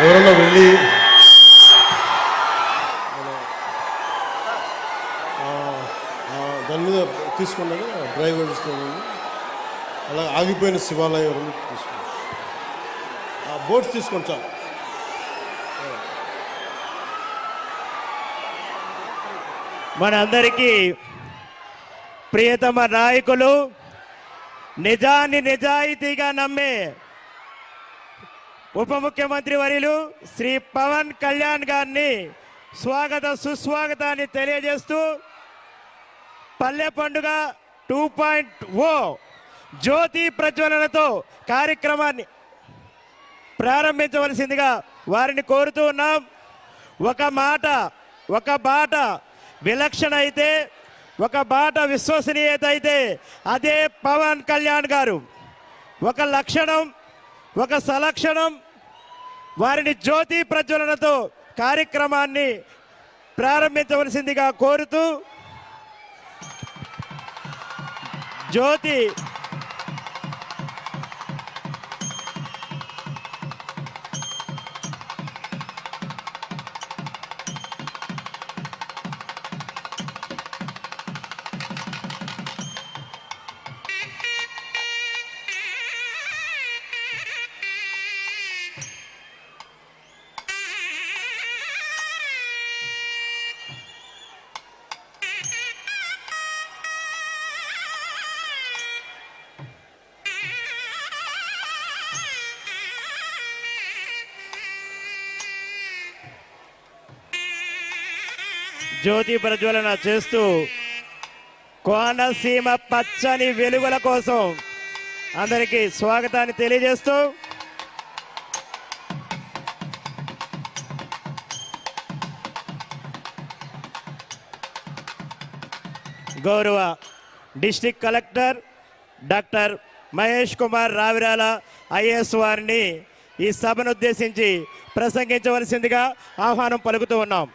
ఎవరన్నా వెళ్ళి దాని మీద తీసుకున్నది డ్రైవర్ ఇస్తాను. అలా ఆగిపోయిన శివాలయం ఎవరన్నా తీసుకోండి, ఆ బోట్స్ తీసుకోండి చాలు. మనందరికీ ప్రియతమ నాయకులు, నిజాన్ని నిజాయితీగా నమ్మే ఉప ముఖ్యమంత్రి వర్యులు శ్రీ పవన్ కళ్యాణ్ గారిని స్వాగత సుస్వాగతాన్ని తెలియజేస్తూ పల్లె పండుగ 2.0 జ్యోతి ప్రజ్వలనతో కార్యక్రమాన్ని ప్రారంభించవలసిందిగా వారిని కోరుతూ ఉన్నాం. ఒక మాట, ఒక బాట విలక్షణ అయితే, ఒక బాట విశ్వసనీయత అయితే అదే పవన్ కళ్యాణ్ గారు. ఒక లక్షణం, ఒక సలక్షణం. వారిని జ్యోతి ప్రజ్వలనతో కార్యక్రమాన్ని ప్రారంభించవలసిందిగా కోరుతూ జ్యోతి జ్యోతి ప్రజ్వలన చేస్తూ కోనసీమ పచ్చని వెలుగుల కోసం అందరికీ స్వాగతాన్ని తెలియజేస్తూ గౌరవ district collector doctor Mahesh Kumar Ravirala IAS వారిని ఈ సభను ఉద్దేశించి ప్రసంగించవలసిందిగా ఆహ్వానం పలుకుతూ ఉన్నాం.